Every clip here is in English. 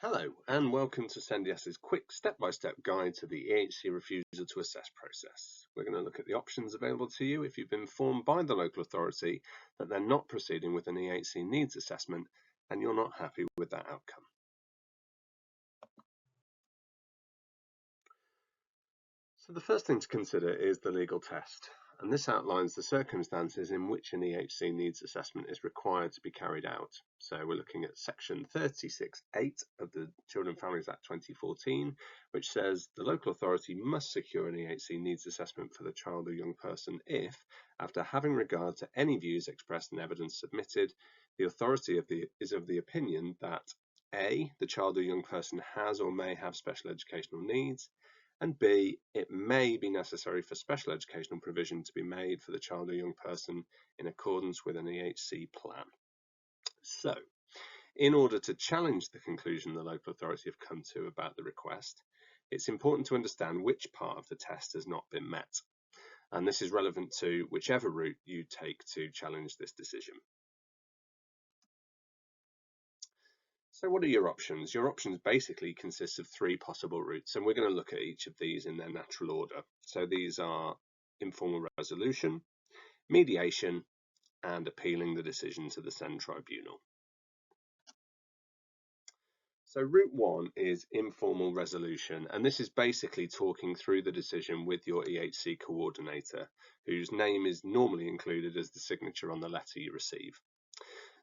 Hello and welcome to SendYes's quick step-by-step guide to the EHC refusal to assess process. We're going to look at the options available to you if you've been informed by the local authority that they're not proceeding with an EHC needs assessment and you're not happy with that outcome. So the first thing to consider is the legal test, and this outlines the circumstances in which an EHC needs assessment is required to be carried out. So we're looking at section 36(8) of the Children and Families Act 2014, which says the local authority must secure an EHC needs assessment for the child or young person if, after having regard to any views expressed and evidence submitted, the authority is of the opinion that A, the child or young person has or may have special educational needs, and B, it may be necessary for special educational provision to be made for the child or young person in accordance with an EHC plan. So, in order to challenge the conclusion the local authority have come to about the request, it's important to understand which part of the test has not been met. And this is relevant to whichever route you take to challenge this decision. So what are your options? Your options basically consist of three possible routes, and we're going to look at each of these in their natural order. So these are informal resolution, mediation, and appealing the decision to the SEND tribunal. So route one is informal resolution, and this is basically talking through the decision with your EHC coordinator, whose name is normally included as the signature on the letter you receive.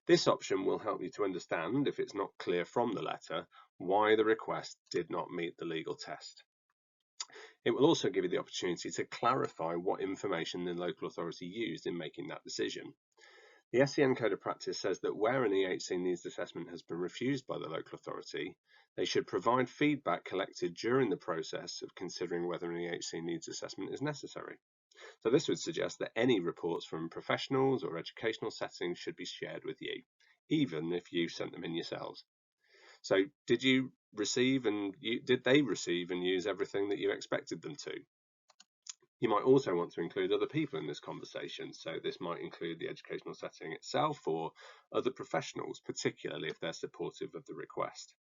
This option will help you to understand, if it's not clear from the letter, why the request did not meet the legal test. It will also give you the opportunity to clarify what information the local authority used in making that decision. The SEN Code of Practice says that where an EHC needs assessment has been refused by the local authority, they should provide feedback collected during the process of considering whether an EHC needs assessment is necessary. So this would suggest that any reports from professionals or educational settings should be shared with you, even if you sent them in yourselves. So did they receive and use everything that you expected them to? You might also want to include other people in this conversation. So this might include the educational setting itself or other professionals, particularly if they're supportive of the request.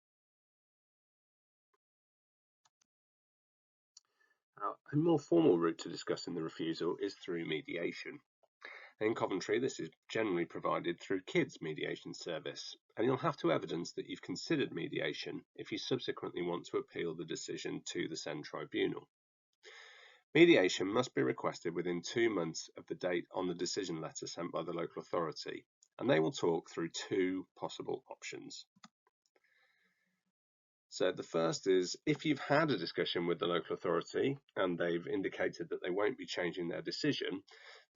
Now, a more formal route to discussing the refusal is through mediation. In Coventry, this is generally provided through Kids Mediation Service, and you'll have to evidence that you've considered mediation if you subsequently want to appeal the decision to the SEND tribunal. Mediation must be requested within 2 months of the date on the decision letter sent by the local authority, and they will talk through two possible options. So the first is, if you've had a discussion with the local authority and they've indicated that they won't be changing their decision,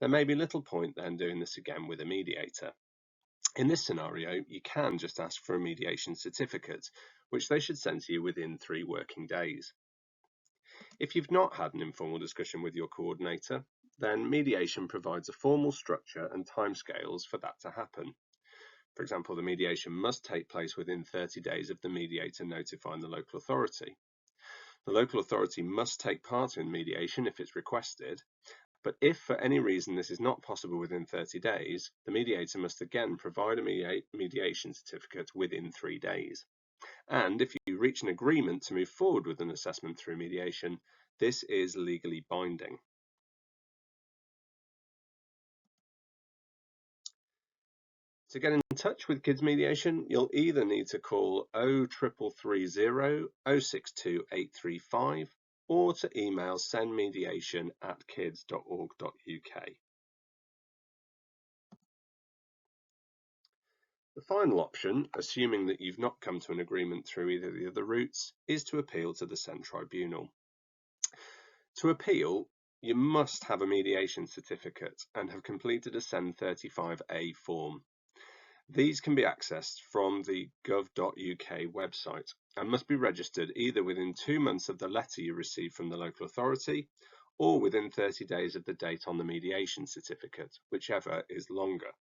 there may be little point then doing this again with a mediator. In this scenario, you can just ask for a mediation certificate, which they should send to you within 3 working days. If you've not had an informal discussion with your coordinator, then mediation provides a formal structure and timescales for that to happen. For example, the mediation must take place within 30 days of the mediator notifying the local authority. The local authority must take part in mediation if it's requested, but if for any reason this is not possible within 30 days, the mediator must again provide a mediation certificate within 3 days. And if you reach an agreement to move forward with an assessment through mediation, this is legally binding. To get in touch with Kids Mediation, you'll either need to call 0330 062835 or to email sendmediation@kids.org.uk. The final option, assuming that you've not come to an agreement through either of the other routes, is to appeal to the SEND tribunal. To appeal, you must have a mediation certificate and have completed a SEND 35A form. These can be accessed from the gov.uk website and must be registered either within 2 months of the letter you receive from the local authority or within 30 days of the date on the mediation certificate, whichever is longer.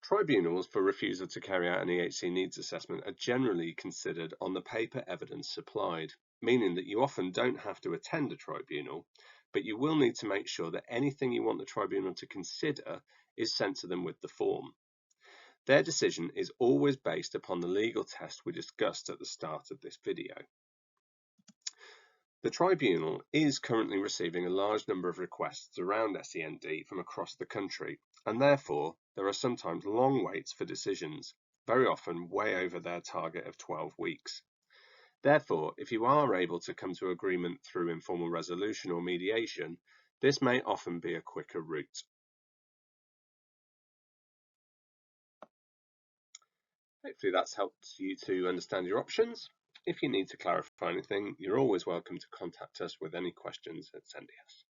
Tribunals for refusal to carry out an EHC needs assessment are generally considered on the paper evidence supplied, meaning that you often don't have to attend a tribunal, but you will need to make sure that anything you want the tribunal to consider is sent to them with the form. Their decision is always based upon the legal test we discussed at the start of this video. The Tribunal is currently receiving a large number of requests around SEND from across the country, and therefore there are sometimes long waits for decisions, very often way over their target of 12 weeks. Therefore, if you are able to come to agreement through informal resolution or mediation, this may often be a quicker route. Hopefully that's helped you to understand your options. If you need to clarify anything, you're always welcome to contact us with any questions at SENDIAS.